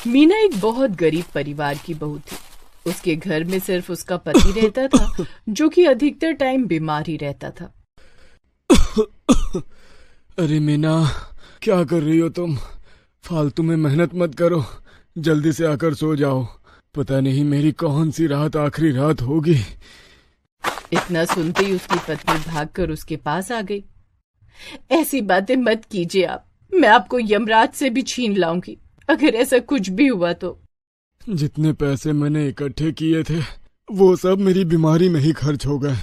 मीना एक बहुत गरीब परिवार की बहू थी। उसके घर में सिर्फ उसका पति रहता था, जो कि अधिकतर टाइम बीमार ही रहता था। अरे मीना, क्या कर रही हो तुम? फालतू में मेहनत मत करो, जल्दी से आकर सो जाओ। पता नहीं मेरी कौन सी रात आखिरी रात होगी। इतना सुनते ही उसकी पत्नी भागकर उसके पास आ गई। ऐसी बातें मत कीजिए आप, मैं आपको यमराज से भी छीन लाऊंगी अगर ऐसा कुछ भी हुआ तो। जितने पैसे मैंने इकट्ठे किए थे वो सब मेरी बीमारी में ही खर्च हो गए।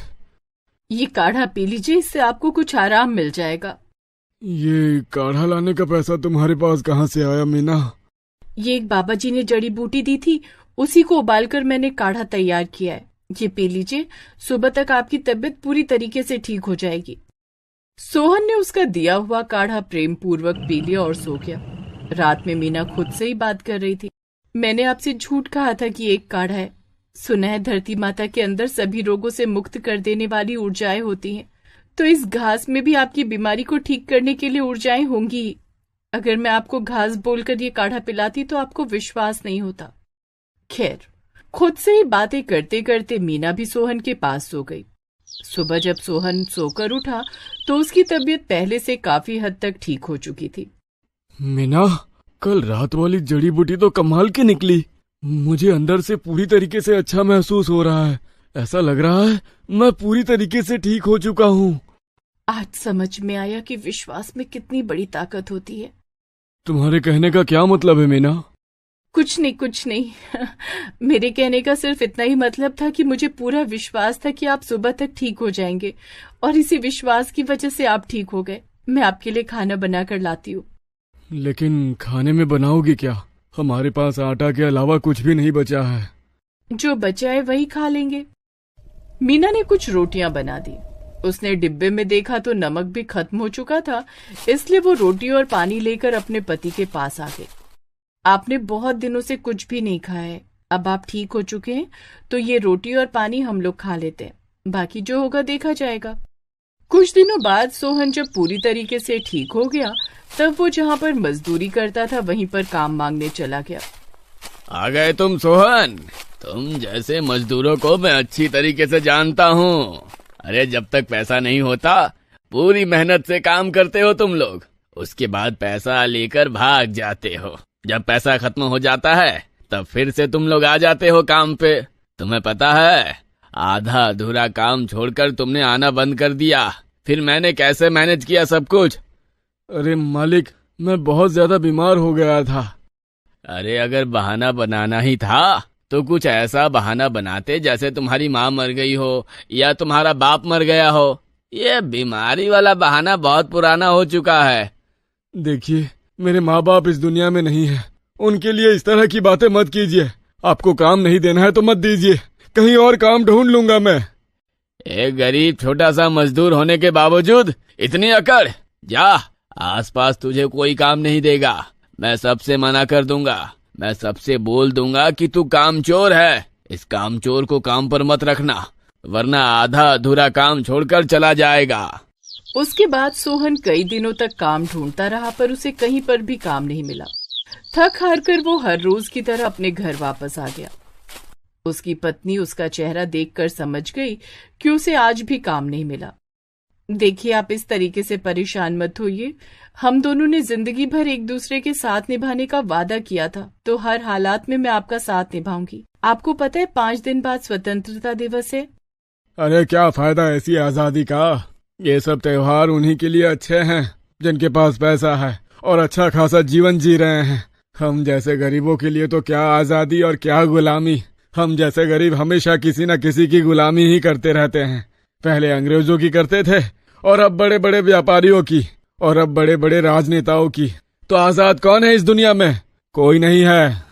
ये काढ़ा पी लीजिए, इससे आपको कुछ आराम मिल जाएगा। ये काढ़ा लाने का पैसा तुम्हारे पास कहाँ से आया मीना? ये एक बाबा जी ने जड़ी बूटी दी थी, उसी को उबालकर मैंने काढ़ा तैयार किया है। ये पी लीजिए, सुबह तक आपकी तबीयत पूरी तरीके से ठीक हो जाएगी। सोहन ने उसका दिया हुआ काढ़ा प्रेम पूर्वक पी लिया और सो गया। रात में मीना खुद से ही बात कर रही थी। मैंने आपसे झूठ कहा था कि एक काढ़ा है। सुना है धरती माता के अंदर सभी रोगों से मुक्त कर देने वाली ऊर्जाएं होती हैं, तो इस घास में भी आपकी बीमारी को ठीक करने के लिए ऊर्जाएं होंगी ही। अगर मैं आपको घास बोलकर ये काढ़ा पिलाती तो आपको विश्वास नहीं होता। खैर, खुद से ही बातें करते करते मीना भी सोहन के पास सो गई। सुबह जब सोहन सोकर उठा तो उसकी तबीयत पहले से काफी हद तक ठीक हो चुकी थी। मीना, कल रात वाली जड़ी बूटी तो कमाल की निकली। मुझे अंदर से पूरी तरीके से अच्छा महसूस हो रहा है। ऐसा लग रहा है मैं पूरी तरीके से ठीक हो चुका हूँ। आज समझ में आया कि विश्वास में कितनी बड़ी ताकत होती है। तुम्हारे कहने का क्या मतलब है मीना? कुछ नहीं मेरे कहने का सिर्फ इतना ही मतलब था कि मुझे पूरा विश्वास था कि आप सुबह तक ठीक हो जाएंगे, और इसी विश्वास की वजह से आप ठीक हो गए। मैं आपके लिए खाना बनाकर लाती हूँ। लेकिन खाने में बनाओगी क्या? हमारे पास आटा के अलावा कुछ भी नहीं बचा है। जो बचा है वही खा लेंगे। मीना ने कुछ रोटियां बना दी। उसने डिब्बे में देखा तो नमक भी खत्म हो चुका था, इसलिए वो रोटी और पानी लेकर अपने पति के पास आ गई। आपने बहुत दिनों से कुछ भी नहीं खाया है, अब आप ठीक हो चुके हैं तो ये रोटी और पानी हम लोग खा लेते हैं, बाकी जो होगा देखा जाएगा। कुछ दिनों बाद सोहन जब पूरी तरीके से ठीक हो गया, तब वो जहाँ पर मजदूरी करता था वहीं पर काम मांगने चला गया। आ गए तुम सोहन? तुम जैसे मजदूरों को मैं अच्छी तरीके से जानता हूँ। अरे जब तक पैसा नहीं होता पूरी मेहनत से काम करते हो तुम लोग, उसके बाद पैसा लेकर भाग जाते हो। जब पैसा खत्म हो जाता है तब फिर से तुम लोग आ जाते हो काम पे। तुम्हें पता है, आधा अधूरा काम छोड़कर तुमने आना बंद कर दिया। फिर मैंने कैसे मैनेज किया सब कुछ? अरे मालिक, मैं बहुत ज्यादा बीमार हो गया था। अरे अगर बहाना बनाना ही था तो कुछ ऐसा बहाना बनाते जैसे तुम्हारी माँ मर गई हो या तुम्हारा बाप मर गया हो। ये बीमारी वाला बहाना बहुत पुराना हो चुका है। देखिए, मेरे माँ बाप इस दुनिया में नहीं है, उनके लिए इस तरह की बातें मत कीजिए। आपको काम नहीं देना है तो मत दीजिए, कहीं और काम ढूंढ लूंगा मैं। एक गरीब छोटा सा मजदूर होने के बावजूद इतनी अकड़? जा, आसपास तुझे कोई काम नहीं देगा। मैं सबसे मना कर दूंगा। मैं सबसे बोल दूंगा कि तू कामचोर है। इस कामचोर को काम पर मत रखना, वरना आधा अधूरा काम छोड़कर चला जाएगा। उसके बाद सोहन कई दिनों तक काम ढूंढता रहा, पर उसे कहीं पर भी काम नहीं मिला। थक हार कर वो हर रोज की तरह अपने घर वापस आ गया। उसकी पत्नी उसका चेहरा देखकर समझ गई कि उसे आज भी काम नहीं मिला। देखिए, आप इस तरीके से परेशान मत होइए। हम दोनों ने जिंदगी भर एक दूसरे के साथ निभाने का वादा किया था, तो हर हालात में मैं आपका साथ निभाऊंगी। आपको पता है 5 दिन बाद स्वतंत्रता दिवस है। अरे क्या फायदा ऐसी आजादी का? ये सब त्योहार उन्हीं के लिए अच्छे हैं जिनके पास पैसा है और अच्छा खासा जीवन जी रहे हैं। हम जैसे गरीबों के लिए तो क्या आजादी और क्या गुलामी। हम जैसे गरीब हमेशा किसी न किसी की गुलामी ही करते रहते हैं। पहले अंग्रेजों की करते थे और अब बड़े बड़े व्यापारियों की और अब बड़े बड़े राजनेताओं की। तो आजाद कौन है इस दुनिया में? कोई नहीं है।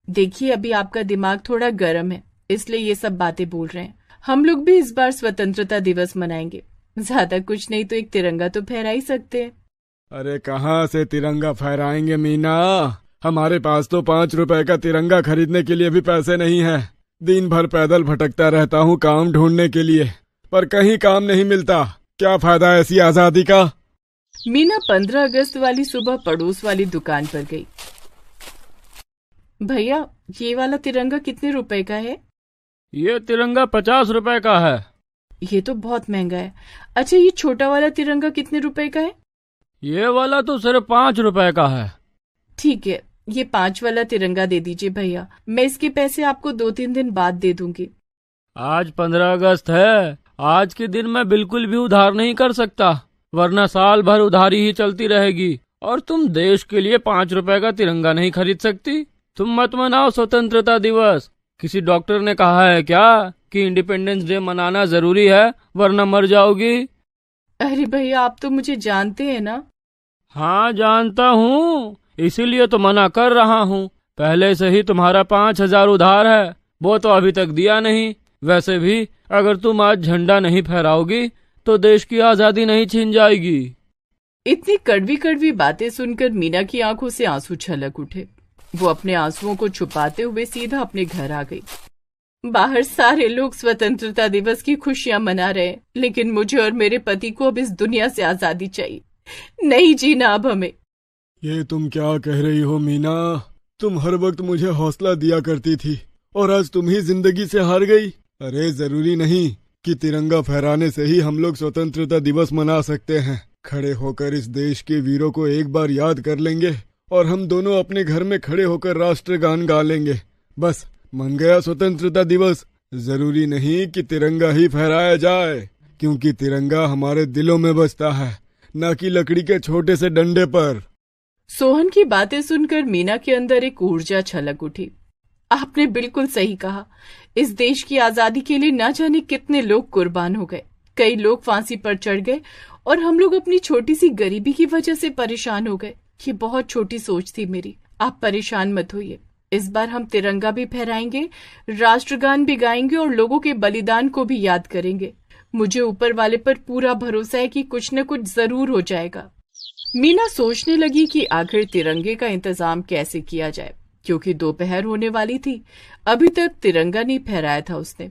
देखिए, अभी आपका दिमाग थोड़ा गर्म है, इसलिए ये सब बातें बोल रहे हैं। हम लोग भी इस बार स्वतंत्रता दिवस मनाएंगे। ज्यादा कुछ नहीं तो एक तिरंगा तो फहरा ही सकते हैं। अरे कहाँ से तिरंगा फहराएंगे मीना? हमारे पास तो 5 रुपए का तिरंगा खरीदने के लिए भी पैसे नहीं है। दिन भर पैदल भटकता रहता हूँ काम ढूंढने के लिए, पर कहीं काम नहीं मिलता। क्या फायदा ऐसी आजादी का? मीना 15 अगस्त वाली सुबह पड़ोस वाली दुकान पर गई। भैया, ये वाला तिरंगा कितने रुपए का है? ये तिरंगा 50 रुपए का है। ये तो बहुत महंगा है। अच्छा, ये छोटा वाला तिरंगा कितने रुपए का है? ये वाला तो सिर्फ 5 रुपए का है। ठीक है, ये 5 वाला तिरंगा दे दीजिए भैया। मैं इसके पैसे आपको 2-3 दिन बाद दे दूंगी। आज 15 अगस्त है। आज के दिन मैं बिल्कुल भी उधार नहीं कर सकता, वरना साल भर उधारी ही चलती रहेगी। और तुम देश के लिए 5 रुपए का तिरंगा नहीं खरीद सकती। तुम मत मनाओ स्वतंत्रता दिवस। किसी डॉक्टर ने कहा है क्या कि इंडिपेंडेंस डे मनाना जरूरी है, वरना मर जाओगी? अरे भैया, आप तो मुझे जानते हैं ना। हाँ, जानता हूँ, इसीलिए तो मना कर रहा हूँ। पहले से ही तुम्हारा 5,000 उधार है, वो तो अभी तक दिया नहीं। वैसे भी अगर तुम आज झंडा नहीं फहराओगी तो देश की आजादी नहीं छीन जाएगी। इतनी कड़वी कड़वी बातें सुनकर मीना की आंखों से आंसू छलक उठे। वो अपने आंसुओं को छुपाते हुए सीधा अपने घर आ गई। बाहर सारे लोग स्वतंत्रता दिवस की खुशियां मना रहे हैं, लेकिन मुझे और मेरे पति को अब इस दुनिया से आजादी चाहिए। नहीं जीना अब हमें। ये तुम क्या कह रही हो मीना? तुम हर वक्त मुझे हौसला दिया करती थी और आज तुम ही जिंदगी से हार गई। अरे जरूरी नहीं कि तिरंगा फहराने से ही हम लोग स्वतंत्रता दिवस मना सकते हैं। खड़े होकर इस देश के वीरों को एक बार याद कर लेंगे और हम दोनों अपने घर में खड़े होकर राष्ट्रगान गा लेंगे। बस मन गया स्वतंत्रता दिवस। जरूरी नहीं कि तिरंगा ही फहराया जाए, क्योंकि तिरंगा हमारे दिलों में बसता है, न कि लकड़ी के छोटे से डंडे पर। सोहन की बातें सुनकर मीना के अंदर एक ऊर्जा छलक उठी। आपने बिल्कुल सही कहा। इस देश की आजादी के लिए न जाने कितने लोग कुर्बान हो गए। कई लोग फांसी पर चढ़ गए और हम लोग अपनी छोटी सी गरीबी की वजह से परेशान हो गए। ये बहुत छोटी सोच थी मेरी। आप परेशान मत होइए। इस बार हम तिरंगा भी फहराएंगे, राष्ट्रगान भी गाएंगे और लोगों के बलिदान को भी याद करेंगे। मुझे ऊपर वाले पर पूरा भरोसा है कि कुछ न कुछ जरूर हो जाएगा। मीना सोचने लगी कि आखिर तिरंगे का इंतजाम कैसे किया जाए, क्योंकि दोपहर होने वाली थी। अभी तक तिरंगा नहीं फहराया था उसने।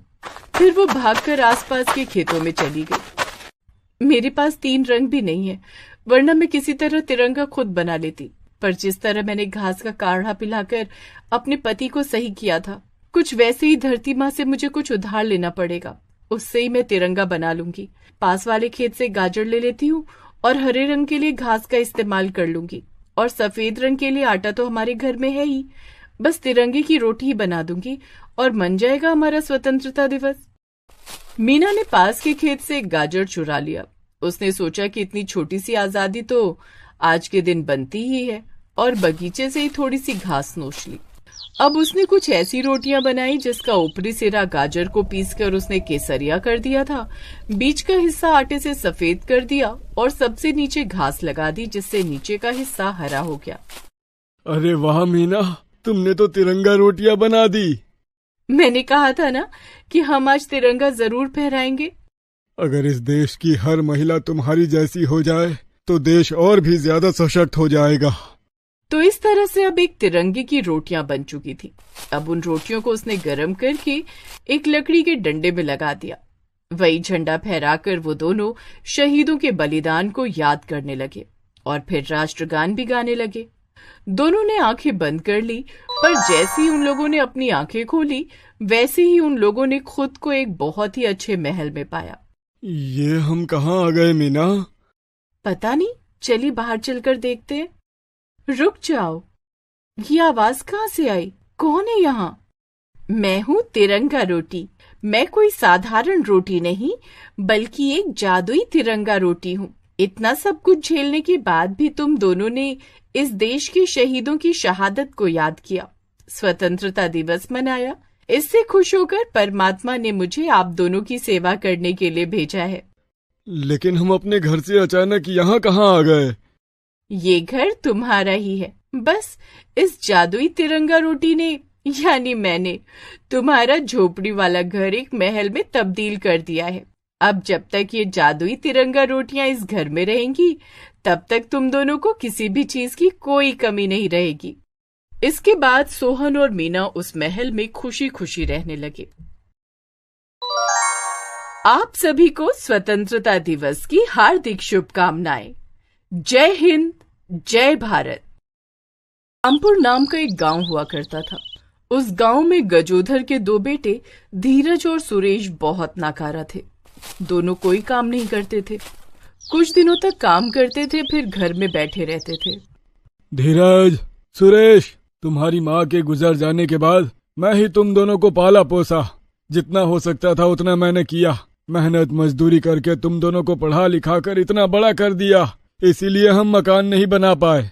फिर वो भागकर आसपास के खेतों में चली गई। मेरे पास 3 रंग भी नहीं है, वरना मैं किसी तरह तिरंगा खुद बना लेती। पर जिस तरह मैंने घास का काढ़ा पिलाकर अपने पति को सही किया था, कुछ वैसे ही धरती माँ से मुझे कुछ उधार लेना पड़ेगा। उससे ही मैं तिरंगा बना लूंगी। पास वाले खेत से गाजर ले लेती हूँ और हरे रंग के लिए घास का इस्तेमाल कर लूंगी, और सफेद रंग के लिए आटा तो हमारे घर में है ही। बस तिरंगे की रोटी ही बना दूंगी और मन जाएगा हमारा स्वतंत्रता दिवस। मीना ने पास के खेत से एक गाजर चुरा लिया। उसने सोचा कि इतनी छोटी सी आजादी तो आज के दिन बनती ही है, और बगीचे से ही थोड़ी सी घास नोच ली। अब उसने कुछ ऐसी रोटियां बनाई जिसका ऊपरी सिरा गाजर को पीसकर उसने केसरिया कर दिया था, बीच का हिस्सा आटे से सफेद कर दिया और सबसे नीचे घास लगा दी, जिससे नीचे का हिस्सा हरा हो गया। अरे वाह मीना, तुमने तो तिरंगा रोटियां बना दी। मैंने कहा था ना कि हम आज तिरंगा जरूर फहराएंगे। अगर इस देश की हर महिला तुम्हारी जैसी हो जाए तो देश और भी ज्यादा सशक्त हो जाएगा। तो इस तरह से अब एक तिरंगे की रोटियां बन चुकी थी। अब उन रोटियों को उसने गर्म करके एक लकड़ी के डंडे में लगा दिया। वही झंडा फहराकर वो दोनों शहीदों के बलिदान को याद करने लगे और फिर राष्ट्रगान भी गाने लगे। दोनों ने आंखें बंद कर ली, पर जैसे ही उन लोगों ने अपनी आंखें खोली, वैसे ही उन लोगों ने खुद को एक बहुत ही अच्छे महल में पाया। ये हम कहाँ आ गए मीना? पता नहीं, चलिए बाहर चलकर देखते हैं। रुक जाओ, ये आवाज कहाँ से आई? कौन है यहाँ? मैं हूँ तिरंगा रोटी। मैं कोई साधारण रोटी नहीं, बल्कि एक जादुई तिरंगा रोटी हूँ। इतना सब कुछ झेलने के बाद भी तुम दोनों ने इस देश के शहीदों की शहादत को याद किया, स्वतंत्रता दिवस मनाया। इससे खुश होकर परमात्मा ने मुझे आप दोनों की सेवा करने के लिए भेजा है। लेकिन हम अपने घर से अचानक यहाँ कहाँ आ गए? ये घर तुम्हारा ही है। बस इस जादुई तिरंगा रोटी ने, यानी मैंने, तुम्हारा झोपड़ी वाला घर एक महल में तब्दील कर दिया है। अब जब तक ये जादुई तिरंगा रोटियां इस घर में रहेंगी, तब तक तुम दोनों को किसी भी चीज की कोई कमी नहीं रहेगी। इसके बाद सोहन और मीना उस महल में खुशी खुशी रहने लगे। आप सभी को स्वतंत्रता दिवस की हार्दिक शुभकामनाएं। जय हिंद, जय भारत। रामपुर नाम का एक गांव हुआ करता था। उस गांव में गजोधर के दो बेटे धीरज और सुरेश बहुत नाकारा थे। दोनों कोई काम नहीं करते थे। कुछ दिनों तक काम करते थे, फिर घर में बैठे रहते थे। धीरज, सुरेश, तुम्हारी माँ के गुजर जाने के बाद मैं ही तुम दोनों को पाला पोसा। जितना हो सकता था उतना मैंने किया। मेहनत मजदूरी करके तुम दोनों को पढ़ा लिखा कर इतना बड़ा कर दिया, इसीलिए हम मकान नहीं बना पाए।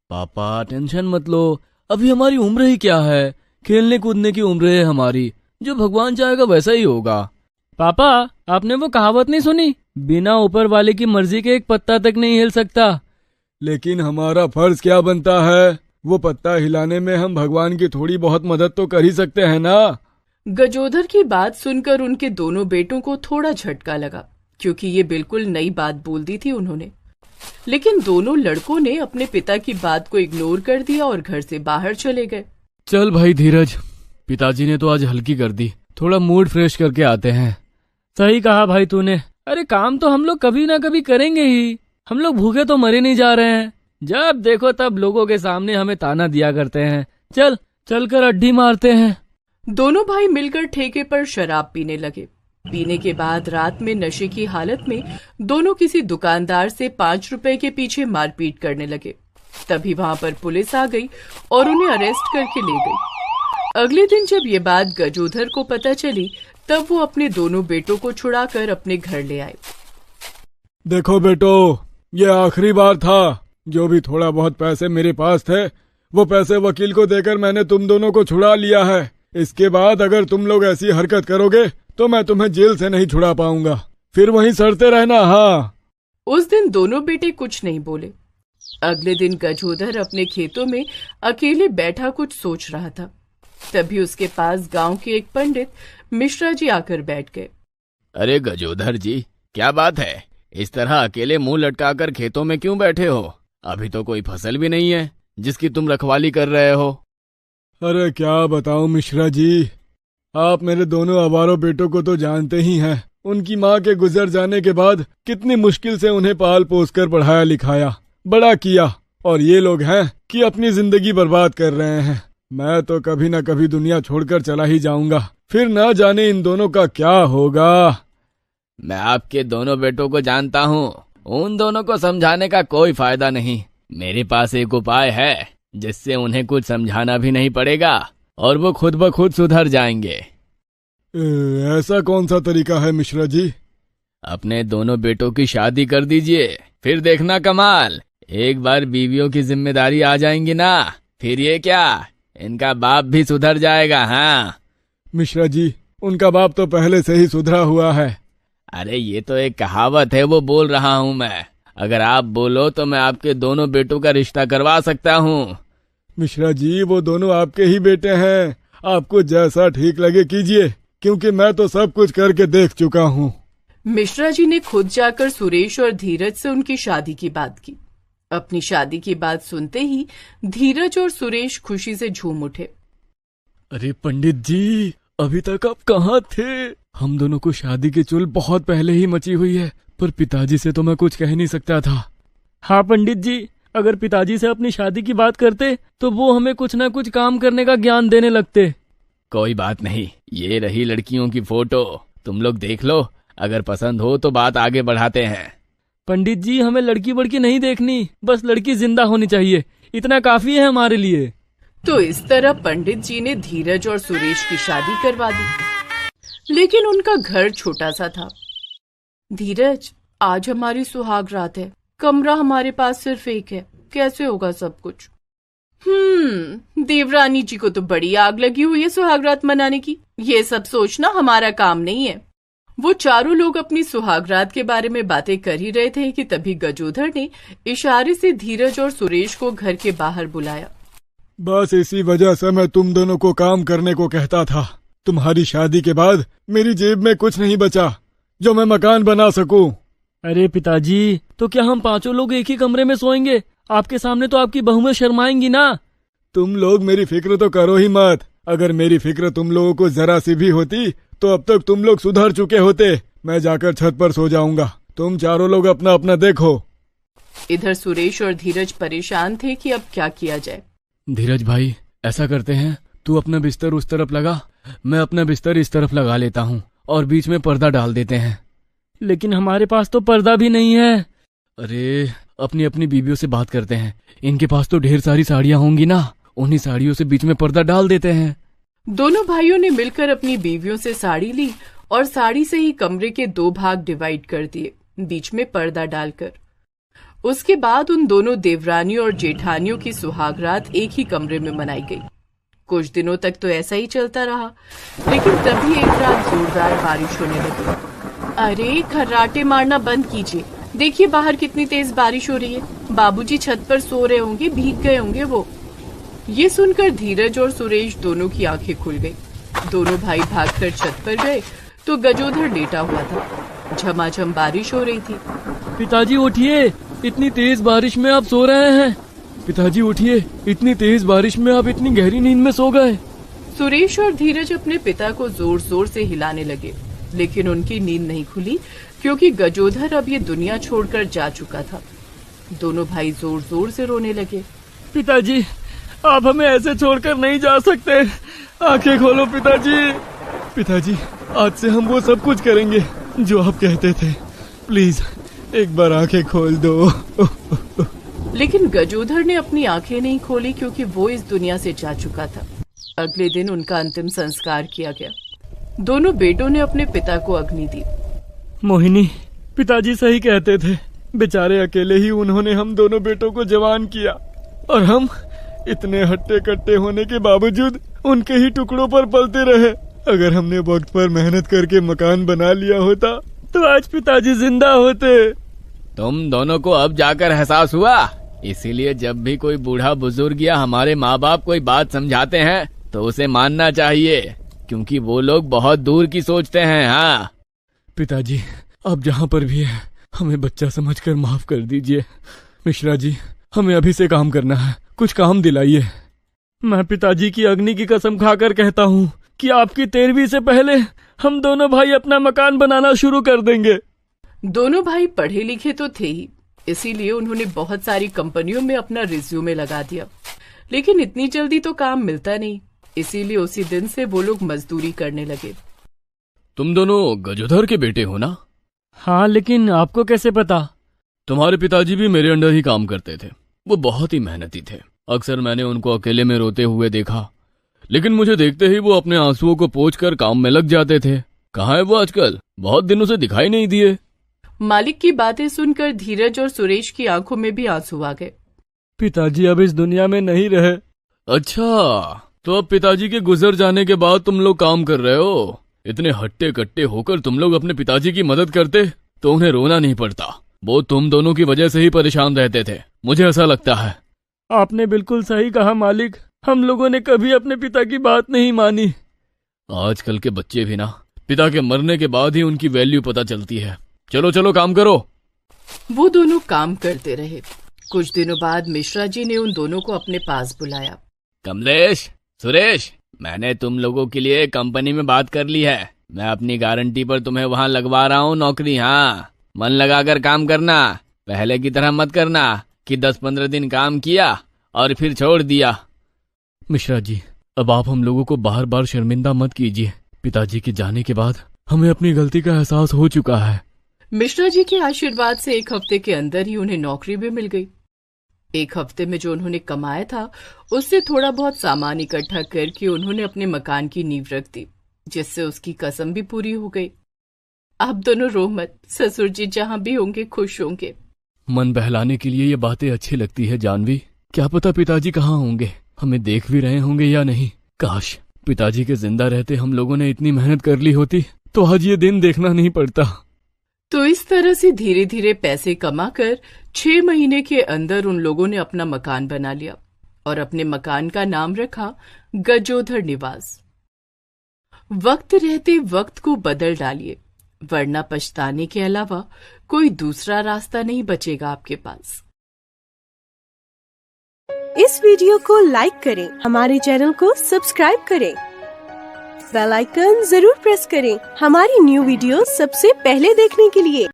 पापा टेंशन मत लो, अभी हमारी उम्र ही क्या है, खेलने कूदने की उम्र है हमारी, जो भगवान चाहेगा वैसा ही होगा। पापा आपने वो कहावत नहीं सुनी, बिना ऊपर वाले की मर्जी के एक पत्ता तक नहीं हिल सकता। लेकिन हमारा फर्ज क्या बनता है, वो पत्ता हिलाने में हम भगवान की थोड़ी बहुत मदद तो कर ही सकते हैं ना। गजोधर की बात सुनकर उनके दोनों बेटों को थोड़ा झटका लगा, क्योंकि ये बिल्कुल नई बात बोल दी थी उन्होंने। लेकिन दोनों लड़कों ने अपने पिता की बात को इग्नोर कर दिया और घर से बाहर चले गए। चल भाई धीरज, पिताजी ने तो आज हल्की कर दी, थोड़ा मूड फ्रेश करके आते हैं। सही कहा भाई तूने। अरे काम तो हम लोग कभी ना कभी करेंगे ही, हम लोग भूखे तो मरे नहीं जा रहे हैं। जब देखो तब लोगों के सामने हमें ताना दिया करते हैं। चल कर अड्डी मारते हैं। दोनों भाई मिलकर ठेके पर शराब पीने लगे। पीने के बाद रात में नशे की हालत में दोनों किसी दुकानदार से 5 रुपए के पीछे मारपीट करने लगे। तभी वहां पर पुलिस आ गई और उन्हें अरेस्ट करके ले गई। अगले दिन जब ये बात गजोधर को पता चली, तब वो अपने दोनों बेटों को छुड़ाकर अपने घर ले आए। देखो बेटो, ये आखिरी बार था। जो भी थोड़ा बहुत पैसे मेरे पास थे, वो पैसे वकील को देकर मैंने तुम दोनों को छुड़ा लिया है। इसके बाद अगर तुम लोग ऐसी हरकत करोगे तो मैं तुम्हें जेल से नहीं छुड़ा पाऊंगा, फिर वहीं सड़ते रहना। हाँ। उस दिन दोनों बेटे कुछ नहीं बोले। अगले दिन गजोधर अपने खेतों में अकेले बैठा कुछ सोच रहा था। तभी उसके पास गांव के एक पंडित मिश्रा जी आकर बैठ गए। अरे गजोधर जी, क्या बात है, इस तरह अकेले मुंह लटकाकर खेतों में क्यों बैठे हो? अभी तो कोई फसल भी नहीं है जिसकी तुम रखवाली कर रहे हो। अरे क्या बताऊं मिश्रा जी, आप मेरे दोनों आवारों बेटों को तो जानते ही हैं। उनकी माँ के गुजर जाने के बाद कितनी मुश्किल से उन्हें पाल पोस कर पढ़ाया लिखाया, बड़ा किया, और ये लोग हैं कि अपनी जिंदगी बर्बाद कर रहे हैं। मैं तो कभी न कभी दुनिया छोड़कर चला ही जाऊंगा, फिर न जाने इन दोनों का क्या होगा। मैं आपके दोनों बेटों को जानता हूँ, उन दोनों को समझाने का कोई फायदा नहीं। मेरे पास एक उपाय है जिससे उन्हें कुछ समझाना भी नहीं पड़ेगा और वो खुद ब खुद सुधर जाएंगे। ऐसा कौन सा तरीका है मिश्रा जी? अपने दोनों बेटों की शादी कर दीजिए, फिर देखना कमाल। एक बार बीवियों की जिम्मेदारी आ जाएंगी ना, फिर ये क्या, इनका बाप भी सुधर जाएगा। हाँ मिश्रा जी, उनका बाप तो पहले से ही सुधरा हुआ है। अरे ये तो एक कहावत है, वो बोल रहा हूँ मैं। अगर आप बोलो तो मैं आपके दोनों बेटों का रिश्ता करवा सकता हूँ। मिश्रा जी, वो दोनों आपके ही बेटे हैं। आपको जैसा ठीक लगे कीजिए, क्योंकि मैं तो सब कुछ करके देख चुका हूँ। मिश्रा जी ने खुद जाकर सुरेश और धीरज से उनकी शादी की बात की। अपनी शादी की बात सुनते ही धीरज और सुरेश खुशी से झूम उठे। अरे पंडित जी, अभी तक आप कहाँ थे? हम दोनों को शादी की चुल बहुत पहले ही मची हुई है, पर पिताजी से तो मैं कुछ कह नहीं सकता था। हाँ पंडित जी, अगर पिताजी से अपनी शादी की बात करते तो वो हमें कुछ ना कुछ काम करने का ज्ञान देने लगते। कोई बात नहीं, ये रही लड़कियों की फोटो, तुम लोग देख लो, अगर पसंद हो तो बात आगे बढ़ाते हैं। पंडित जी, हमें लड़की बड़की नहीं देखनी, बस लड़की जिंदा होनी चाहिए, इतना काफी है हमारे लिए। तो इस तरह पंडित जी ने धीरज और सुरेश की शादी करवा दी। लेकिन उनका घर छोटा सा था। धीरज, आज हमारी सुहाग रात है, कमरा हमारे पास सिर्फ एक है, कैसे होगा सब कुछ? देवरानी जी को तो बड़ी आग लगी हुई है सुहाग रात मनाने की। ये सब सोचना हमारा काम नहीं है। वो चारों लोग अपनी सुहाग रात के बारे में बातें कर ही रहे थे कि तभी गजोधर ने इशारे से धीरज और सुरेश को घर के बाहर बुलाया। बस इसी वजह से मैं तुम दोनों को काम करने को कहता था। तुम्हारी शादी के बाद मेरी जेब में कुछ नहीं बचा जो मैं मकान बना सकूं। अरे पिताजी, तो क्या हम पांचों लोग एक ही कमरे में सोएंगे? आपके सामने तो आपकी बहुएं शर्माएंगी ना। तुम लोग मेरी फिक्र तो करो ही मत। अगर मेरी फिक्र तुम लोगों को जरा सी भी होती तो अब तक तुम लोग सुधर चुके होते। मैं जाकर छत पर सो जाऊंगा, तुम चारों लोग अपना अपना देखो। इधर सुरेश और धीरज परेशान थे कि अब क्या किया जाए। धीरज भाई, ऐसा करते हैं, तू अपना बिस्तर उस तरफ लगा, मैं अपना बिस्तर इस तरफ लगा लेता हूँ और बीच में पर्दा डाल देते हैं। लेकिन हमारे पास तो पर्दा भी नहीं है। अरे अपनी अपनी बीवियों से बात करते हैं, इनके पास तो ढेर सारी साड़ियाँ होंगी ना, उन्हीं साड़ियों से बीच में पर्दा डाल देते हैं। दोनों भाइयों ने मिलकर अपनी बीवियों से साड़ी ली और साड़ी से ही कमरे के 2 भाग डिवाइड कर दिए, बीच में पर्दा डालकर। उसके बाद उन दोनों देवरानियों और जेठानियों की सुहागरात एक ही कमरे में मनाई गई। कुछ दिनों तक तो ऐसा ही चलता रहा, लेकिन तभी एक रात जोरदार बारिश होने लगी। अरे खर्राटे मारना बंद कीजिए, देखिए बाहर कितनी तेज बारिश हो रही है। बाबूजी छत पर सो रहे होंगे, भीग गए होंगे वो। ये सुनकर धीरज और सुरेश दोनों की आंखें खुल गई। दोनों भाई भागकर छत पर गए तो गजोधर लेटा हुआ था। झमाझम बारिश हो रही थी। पिताजी उठिए, इतनी तेज बारिश में आप सो रहे हैं। पिताजी उठिए, इतनी तेज बारिश में आप इतनी गहरी नींद में सो गए। सुरेश और धीरज अपने पिता को जोर जोर से हिलाने लगे, लेकिन उनकी नींद नहीं खुली क्योंकि गजोधर अब ये दुनिया छोड़कर जा चुका था। दोनों भाई जोर जोर से रोने लगे। पिताजी, आप हमें ऐसे छोड़कर नहीं जा सकते, आंखें खोलो पिताजी। पिताजी, आज से हम वो सब कुछ करेंगे जो आप कहते थे, प्लीज एक बार आंखें खोल दो। लेकिन गजोधर ने अपनी आंखें नहीं खोली क्योंकि वो इस दुनिया से जा चुका था। अगले दिन उनका अंतिम संस्कार किया गया। दोनों बेटों ने अपने पिता को अग्नि दी। मोहिनी, पिताजी सही कहते थे, बेचारे अकेले ही उन्होंने हम दोनों बेटों को जवान किया और हम इतने हट्टे कट्टे होने के बावजूद उनके ही टुकड़ों पर पलते रहे। अगर हमने वक्त पर मेहनत करके मकान बना लिया होता तो आज पिताजी जिंदा होते। तुम दोनों को अब जाकर एहसास हुआ, इसीलिए जब भी कोई बूढ़ा बुजुर्ग या हमारे माँ बाप कोई बात समझाते हैं तो उसे मानना चाहिए, क्योंकि वो लोग बहुत दूर की सोचते हैं। हाँ पिताजी, आप जहाँ पर भी है हमें बच्चा समझकर माफ कर दीजिए। मिश्रा जी, हमें अभी से काम करना है, कुछ काम दिलाइए। मैं पिताजी की अग्नि की कसम खाकर कहता हूँ कि आपकी 13वीं से पहले हम दोनों भाई अपना मकान बनाना शुरू कर देंगे। दोनों भाई पढ़े लिखे तो थे ही, इसीलिए उन्होंने बहुत सारी कंपनियों में अपना रिज्यूमे लगा दिया, लेकिन इतनी जल्दी तो काम मिलता नहीं, इसीलिए उसी दिन से वो लोग मजदूरी करने लगे। तुम दोनों गजोधर के बेटे हो ना? हाँ, लेकिन आपको कैसे पता? तुम्हारे पिताजी भी मेरे अंडर ही काम करते थे, वो बहुत ही मेहनती थे। अक्सर मैंने उनको अकेले में रोते हुए देखा, लेकिन मुझे देखते ही वो अपने आंसुओं को पोंछकर काम में लग जाते थे। कहाँ है वो आजकल? बहुत दिनों से दिखाई नहीं दिए। मालिक की बातें सुनकर धीरज और सुरेश की आंखों में भी आंसू आ गए। पिताजी अब इस दुनिया में नहीं रहे। अच्छा, तो अब पिताजी के गुजर जाने के बाद तुम लोग काम कर रहे हो। इतने हट्टे कट्टे होकर तुम लोग अपने पिताजी की मदद करते तो उन्हें रोना नहीं पड़ता। वो तुम दोनों की वजह से ही परेशान रहते थे, मुझे ऐसा लगता है। आपने बिल्कुल सही कहा मालिक, हम लोगों ने कभी अपने पिता की बात नहीं मानी। आजकल के बच्चे भी ना, पिता के मरने के बाद ही उनकी वैल्यू पता चलती है। चलो चलो काम करो। वो दोनों काम करते रहे। कुछ दिनों बाद मिश्रा जी ने उन दोनों को अपने पास बुलाया। कमलेश, सुरेश, मैंने तुम लोगों के लिए कंपनी में बात कर ली है। मैं अपनी गारंटी पर तुम्हें वहाँ लगवा रहा हूँ नौकरी। हाँ, मन लगाकर काम करना, पहले की तरह मत करना कि 10-15 दिन काम किया और फिर छोड़ दिया। मिश्रा जी, अब आप हम लोगों को बार बार शर्मिंदा मत कीजिए। पिताजी के जाने के बाद हमें अपनी गलती का एहसास हो चुका है। मिश्रा जी के आशीर्वाद से 1 हफ्ते के अंदर ही उन्हें नौकरी भी मिल गई। 1 हफ्ते में जो उन्होंने कमाया था उससे थोड़ा बहुत सामान इकट्ठा करके उन्होंने अपने मकान की नींव रख दी, जिससे उसकी कसम भी पूरी हो गई। आप दोनों रो मत, ससुर जी जहाँ भी होंगे खुश होंगे। मन बहलाने के लिए ये बातें अच्छी लगती है जानवी। क्या पता पिताजी कहाँ होंगे, हमें देख भी रहे होंगे या नहीं। काश पिताजी के जिंदा रहते हम लोगों ने इतनी मेहनत कर ली होती तो आज ये दिन देखना नहीं पड़ता। तो इस तरह से धीरे धीरे पैसे कमाकर 6 महीने के अंदर उन लोगों ने अपना मकान बना लिया और अपने मकान का नाम रखा गजोधर निवास। वक्त रहते वक्त को बदल डालिए, वरना पछताने के अलावा कोई दूसरा रास्ता नहीं बचेगा आपके पास। इस वीडियो को लाइक करें, हमारे चैनल को सब्सक्राइब करें, बेल आइकन जरूर प्रेस करें हमारी न्यू वीडियो सबसे पहले देखने के लिए।